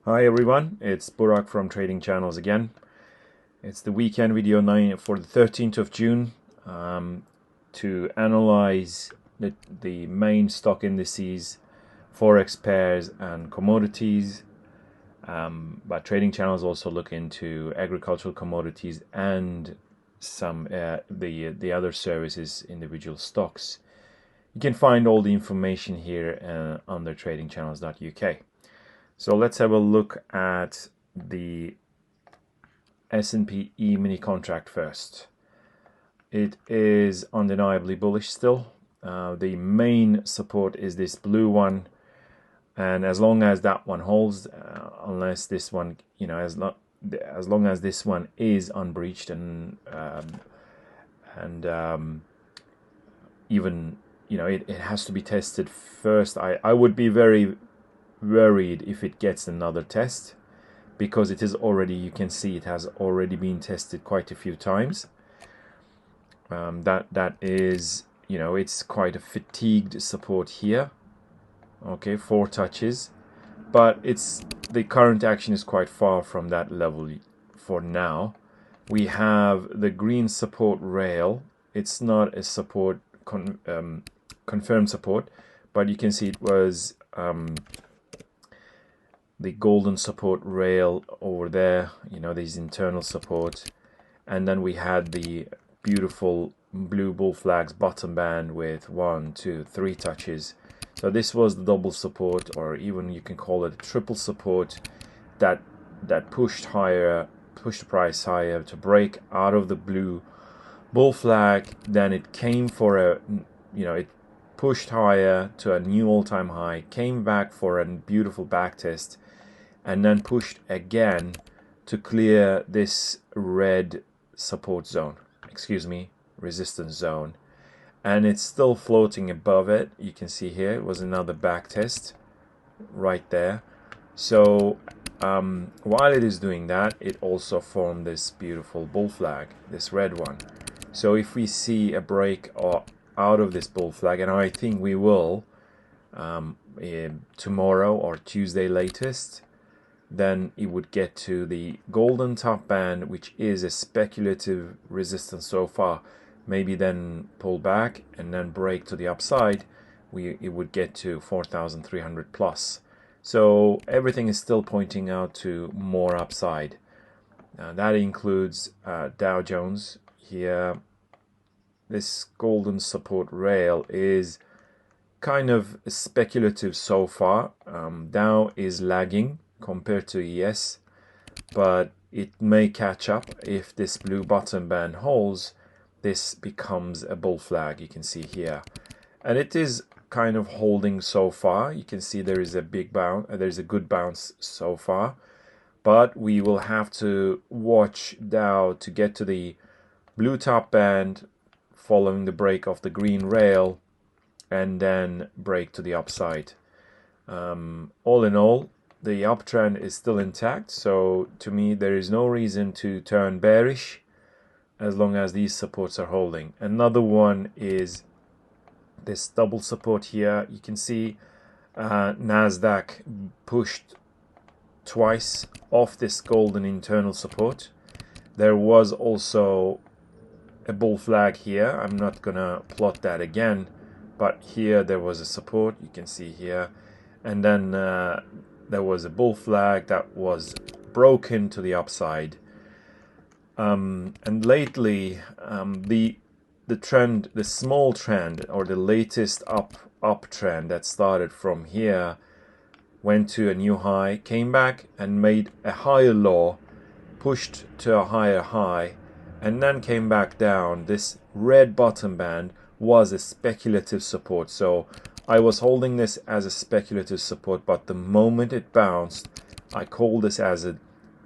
Hi everyone, it's Burak from Trading Channels again. It's the weekend video 9 for the 13th of June to analyze the main stock indices, Forex pairs and commodities. But Trading Channels also look into agricultural commodities and some the other services, individual stocks. You can find all the information here under tradingchannels.uk. So let's have a look at the S&P E-mini contract first. It is undeniably bullish still. The main support is this blue one, and as long as that one holds, unless this one, as long as this one is unbreached and even, it has to be tested first. I would be very worried if it gets another test, because it is already, you can see it has already been tested quite a few times. That is, it's quite a fatigued support here. Okay, 4 touches, but the current action is quite far from that level for now. We have the green support rail. It's not a support confirmed support, but you can see it was the golden support rail over there, these internal support, and then we had the beautiful blue bull flags bottom band with 1, 2, 3 touches. So this was the double support, or even you can call it a triple support, that pushed the price higher to break out of the blue bull flag. Then it came for it pushed higher to a new all-time high, came back for a beautiful back test, and then pushed again to clear this red support zone, resistance zone, and it's still floating above it. You can see here it was another back test right there. So while it is doing that, it also formed this beautiful bull flag, this red one. So if we see a break out of this bull flag, and I think we will tomorrow or Tuesday latest, then it would get to the golden top band, which is a speculative resistance so far. Maybe then pull back and then break to the upside. It would get to 4,300 plus. So everything is still pointing out to more upside. That includes Dow Jones here. This golden support rail is kind of speculative so far. Dow is lagging compared to ES, but it may catch up. If this blue bottom band holds, this becomes a bull flag, you can see here, and it is kind of holding so far. You can see there is a big bounce, there's a good bounce so far, but we will have to watch Dow to get to the blue top band following the break of the green rail, and then break to the upside. All in all, the uptrend is still intact, so to me there is no reason to turn bearish as long as these supports are holding. Another one is this double support here. You can see Nasdaq pushed twice off this golden internal support. There was also a bull flag here. I'm not gonna plot that again, but here there was a support, you can see here, and then there was a bull flag that was broken to the upside. And lately, the trend, the small trend, or the latest uptrend that started from here, went to a new high, came back and made a higher low, pushed to a higher high, and then came back down. This red bottom band was a speculative support, so I was holding this as a speculative support, but the moment it bounced, I called this as a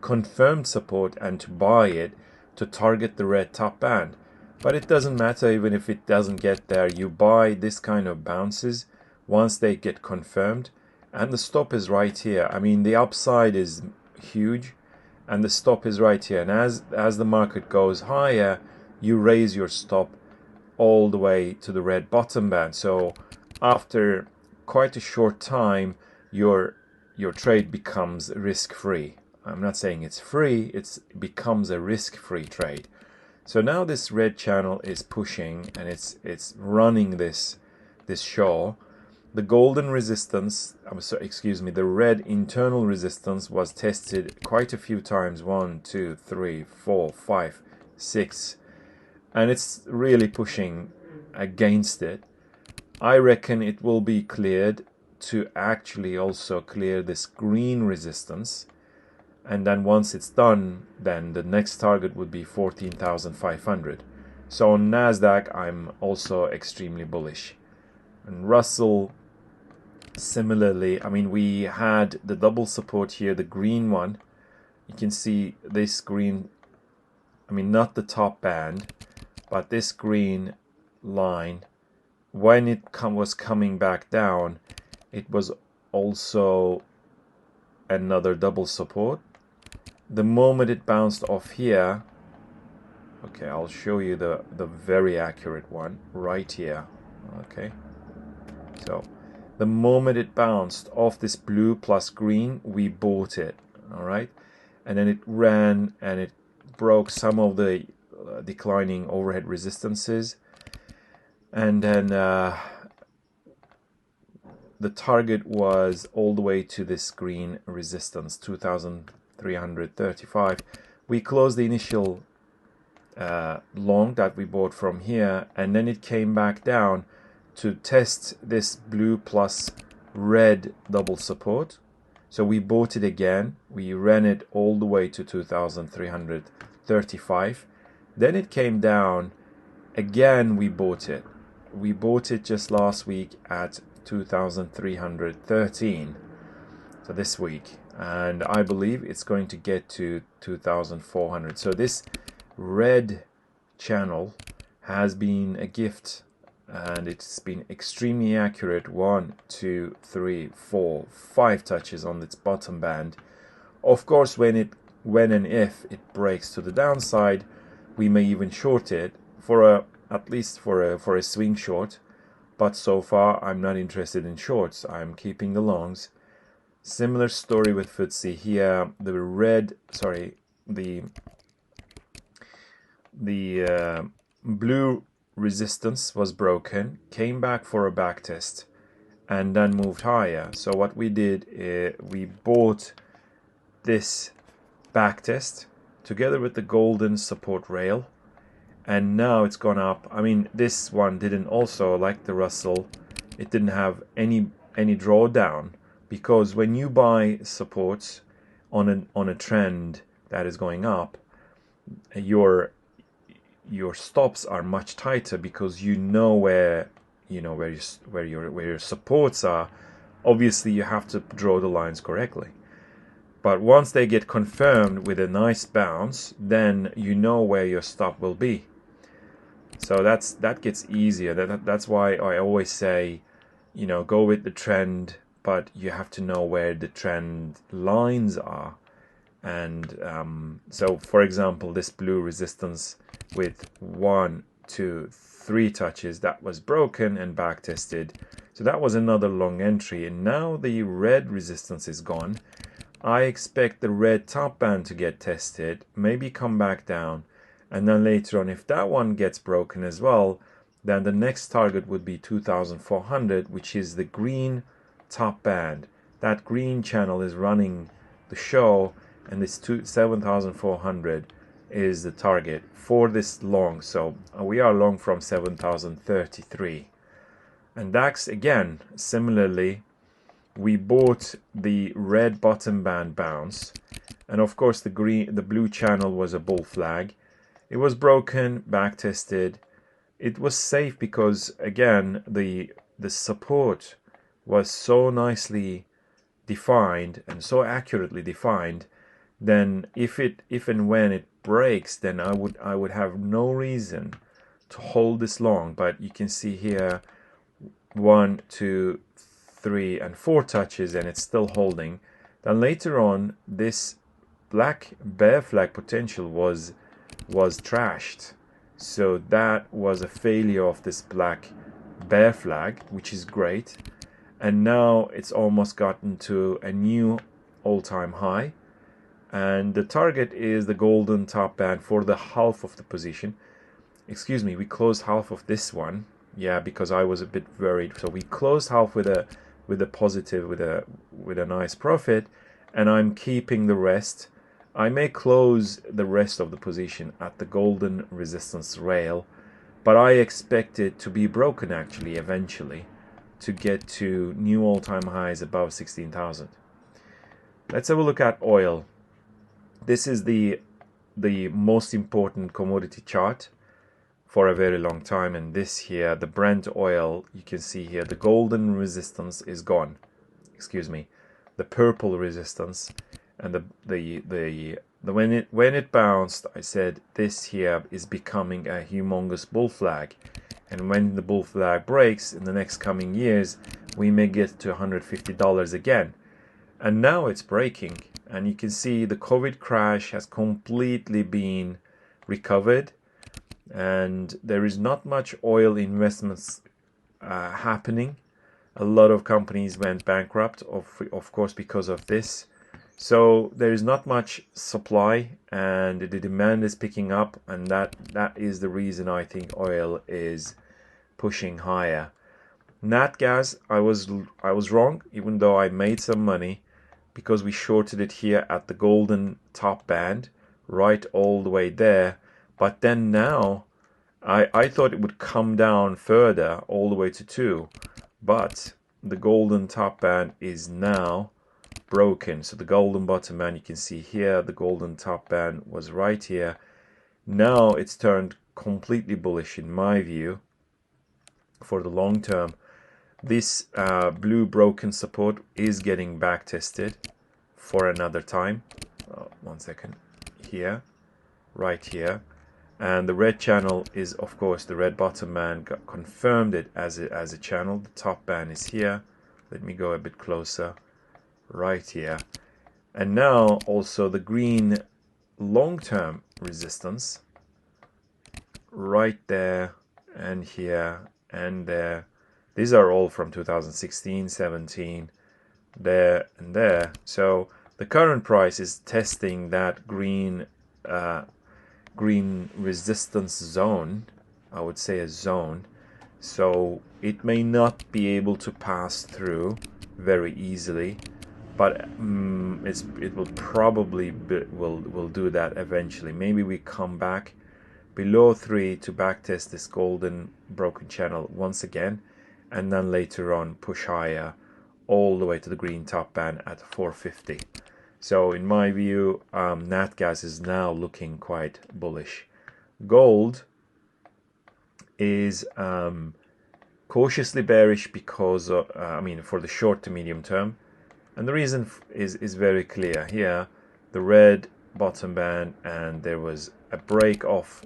confirmed support and to buy it to target the red top band. But it doesn't matter even if it doesn't get there. You buy this kind of bounces once they get confirmed, and the stop is right here. I mean, the upside is huge and the stop is right here, and as the market goes higher, you raise your stop all the way to the red bottom band. So after quite a short time, you're your trade becomes risk-free. I'm not saying it's free, it becomes a risk-free trade. So now this red channel is pushing and it's running this show. The golden resistance, the red internal resistance was tested quite a few times. 1, 2, 3, 4, 5, 6. And it's really pushing against it. I reckon it will be cleared to actually also clear this green resistance. And then once it's done, then the next target would be 14,500. So on Nasdaq, I'm also extremely bullish. And Russell, similarly, I mean, we had the double support here, the green one. You can see this green, I mean, not the top band, but this green line, when it was coming back down, it was also another double support. The moment it bounced off here, okay, I'll show you the very accurate one right here. Okay, so the moment it bounced off this blue plus green, we bought it. All right, and then it ran and it broke some of the declining overhead resistances, and then the target was all the way to this green resistance, 2,335. We closed the initial long that we bought from here, and then it came back down to test this blue plus red double support. So we bought it again. We ran it all the way to 2,335. Then it came down again. We bought it. We bought it just last week at 2,313. So this week, and I believe it's going to get to 2,400. So this red channel has been a gift, and it's been extremely accurate. 1, 2, 3, 4, 5 touches on its bottom band. Of course, when and if it breaks to the downside, we may even short it at least for a swing short. But so far, I'm not interested in shorts. I'm keeping the longs. Similar story with Footsie here. The blue resistance was broken, came back for a back test, and then moved higher. So what we did, we bought this back test together with the golden support rail, and now it's gone up. I mean, this one didn't also, like the Russell, it didn't have any drawdown, because when you buy supports on a trend that is going up, your stops are much tighter, because you know where your supports are. Obviously, you have to draw the lines correctly. But once they get confirmed with a nice bounce, then you know where your stop will be. So that gets easier. That's why I always say, go with the trend, but you have to know where the trend lines are. And so, for example, this blue resistance with 1, 2, 3 touches, that was broken and back tested. So that was another long entry. And now the red resistance is gone. I expect the red top band to get tested, maybe come back down. And then later on, if that one gets broken as well, then the next target would be 2,400, which is the green top band. That green channel is running the show, and this 7,400 is the target for this long. So we are long from 7,033. And DAX, again, similarly, we bought the red bottom band bounce, and of course the blue channel was a bull flag. It was broken, back tested. It was safe because, again, the support was so nicely defined and so accurately defined. Then if and when it breaks, then I would have no reason to hold this long. But you can see here 1, 2, 3, and 4 touches, and it's still holding. Then later on, this black bear flag potential was trashed. So that was a failure of this black bear flag, which is great. and now it's almost gotten to a new all-time high, and the target is the golden top band for the half of the position. Excuse me, we closed half of this one, yeah, because I was a bit worried. So we closed half with a positive, with a nice profit, and I'm keeping the rest. I may close the rest of the position at the golden resistance rail, but I expect it to be broken actually eventually to get to new all-time highs above 16,000. Let's have a look at oil. This is the most important commodity chart for a very long time, and this here, the Brent oil, you can see here the golden resistance is gone. Excuse me, the purple resistance, and when it bounced, I said this here is becoming a humongous bull flag, and when the bull flag breaks in the next coming years, we may get to $150 again. And now it's breaking, and you can see the COVID crash has completely been recovered, and there is not much oil investments happening. A lot of companies went bankrupt, of course, because of this. So there is not much supply, and the demand is picking up, and that is the reason I think oil is pushing higher. Natgas, I was wrong, even though I made some money, because we shorted it here at the golden top band, right all the way there. But then now, I thought it would come down further all the way to 2, but the golden top band is now broken. So the golden bottom band, you can see here, the golden top band was right here. Now it's turned completely bullish in my view for the long term. This blue broken support is getting back tested for another time. 1 second, here, right here, and the red channel is, of course, the red bottom band confirmed it as a channel. The top band is here. Let me go a bit closer, right here, and now also the green long-term resistance right there and here and there. These are all from 2016, 17, there and there. So the current price is testing that green resistance zone. I would say a zone. So it may not be able to pass through very easily, but it will probably will do that eventually. Maybe we come back below 3 to backtest this golden broken channel once again, and then later on push higher all the way to the green top band at 450. So in my view, natgas is now looking quite bullish. Gold is cautiously bearish because of, for the short to medium term, and the reason is very clear here. The red bottom band, and there was a break off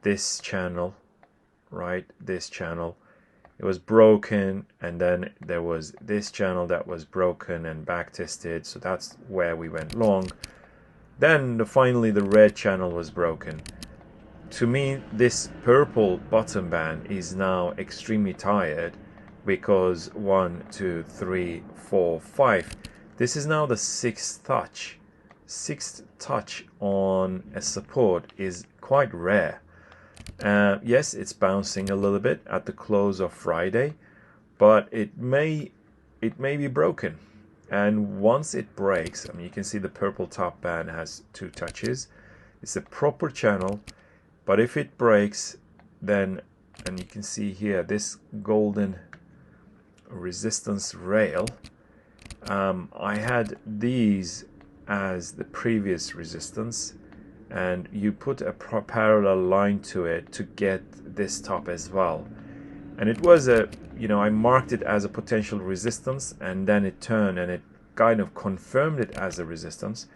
this channel, right? This channel, it was broken, and then there was this channel that was broken and back tested, so that's where we went long. Then finally the red channel was broken. To me, this purple bottom band is now extremely tired, because 1, 2, 3, 4, 5, this is now the sixth touch on a support is quite rare. Yes, it's bouncing a little bit at the close of Friday, but it may be broken. And once it breaks, you can see the purple top band has 2 touches. It's a proper channel, but if it breaks, then, and you can see here this golden resistance rail, I had these as the previous resistance, and you put a parallel line to it to get this top as well. And it was I marked it as a potential resistance, and then it turned and it kind of confirmed it as a resistance.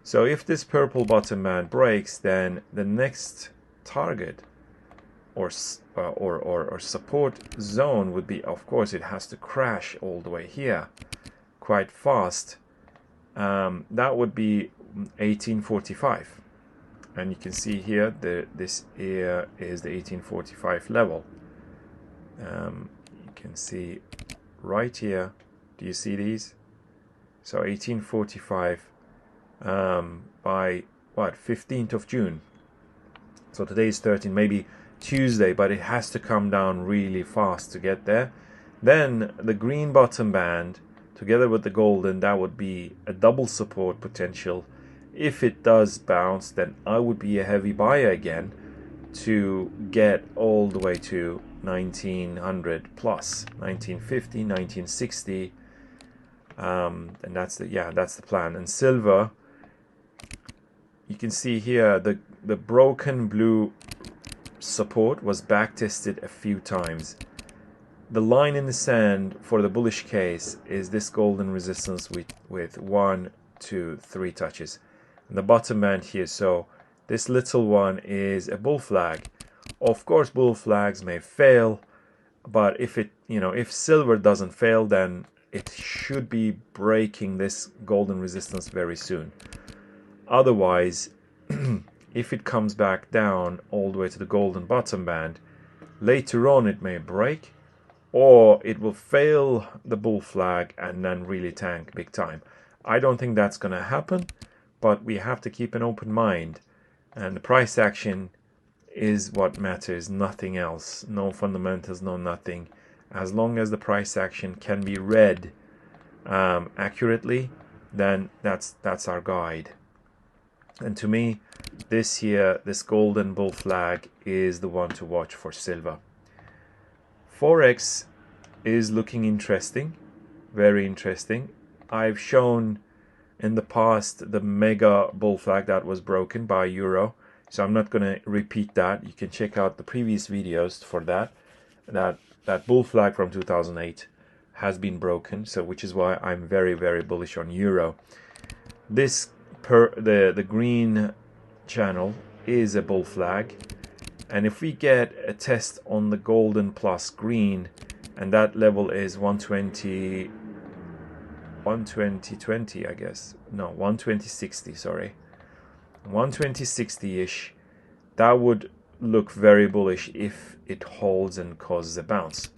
So if this purple bottom band breaks, then the next target or support zone would be, of course, it has to crash all the way here quite fast. That would be 1845. And you can see here this here is the 1845 level. You can see right here. Do you see these? So 1845 by what, 15th of June. So today is 13, maybe Tuesday, but it has to come down really fast to get there. Then the green bottom band together with the golden, that would be a double support potential. If it does bounce, then I would be a heavy buyer again to get all the way to 1900 plus, 1950, 1960, and that's the plan. And silver, you can see here the broken blue support was back tested a few times. The line in the sand for the bullish case is this golden resistance with 1, 2, 3 touches, and the bottom band here. So this little one is a bull flag. Of course, bull flags may fail, but if silver doesn't fail, then it should be breaking this golden resistance very soon. Otherwise, if it comes back down all the way to the golden bottom band, later on it may break, or it will fail the bull flag and then really tank big time. I don't think that's going to happen, but we have to keep an open mind, and the price action is what matters, nothing else. No fundamentals, no nothing. As long as the price action can be read accurately, then that's our guide. And to me, this golden bull flag is the one to watch for silver. Forex is looking interesting, very interesting. I've shown in the past the mega bull flag that was broken by euro, so I'm not going to repeat that. You can check out the previous videos for that. That bull flag from 2008 has been broken, so which is why I'm very, very bullish on euro. This the green channel is a bull flag, and if we get a test on the golden plus green, and that level is 120.20, I guess, no, 120.60, sorry, 120.60-ish, that would look very bullish if it holds and causes a bounce.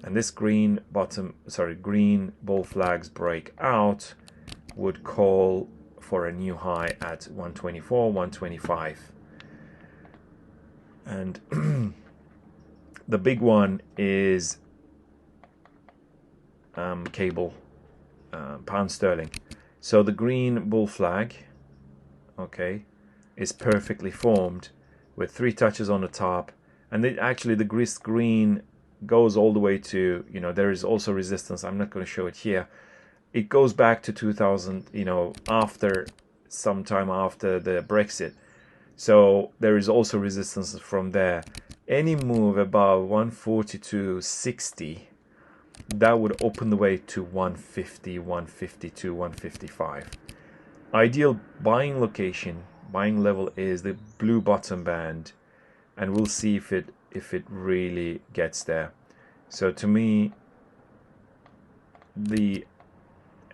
And this green bull flags break out would call for a new high at 124, 125. And the big one is cable, pound sterling. So the green bull flag, okay, is perfectly formed with 3 touches on the top, and actually the green goes all the way to, there is also resistance. I'm not going to show it here. It goes back to 2000, sometime after the Brexit. So there is also resistance from there. Any move above 142.60, that would open the way to 150, 152, 155. Ideal buying level is the blue bottom band, and we'll see if it really gets there. So to me,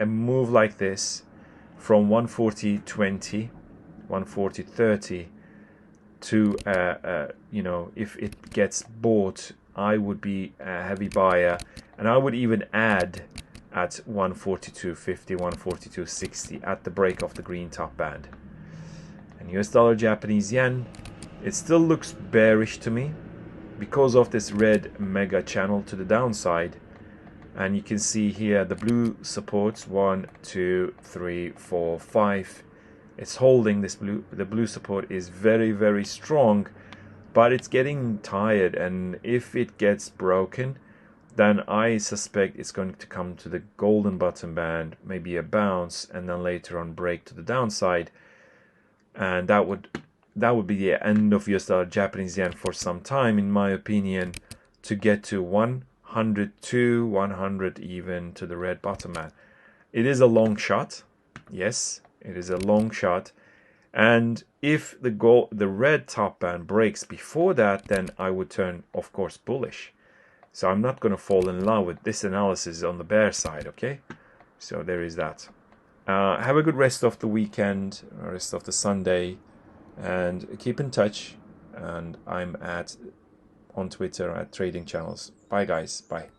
a move like this from 140.20, 140.30 to if it gets bought, I would be a heavy buyer, and I would even add at 142.50, 142.60 at the break of the green top band. And US dollar Japanese yen, it still looks bearish to me because of this red mega channel to the downside. And you can see here the blue supports 1, 2, 3, 4, 5. It's holding this the blue support is very, very strong, but it's getting tired, and if it gets broken, then I suspect it's going to come to the golden bottom band, maybe a bounce, and then later on break to the downside, and that would be the end of US dollar Japanese yen for some time, in my opinion, to get to 102, 100 even to the red bottom band. It is a long shot, yes, it is a long shot, and if the red top band breaks before that, then I would turn, of course, bullish. So I'm not going to fall in love with this analysis on the bear side, okay? So there is that. Have a good rest of the weekend, rest of the Sunday, and keep in touch. And I'm on Twitter at Trading Channels. Bye, guys. Bye.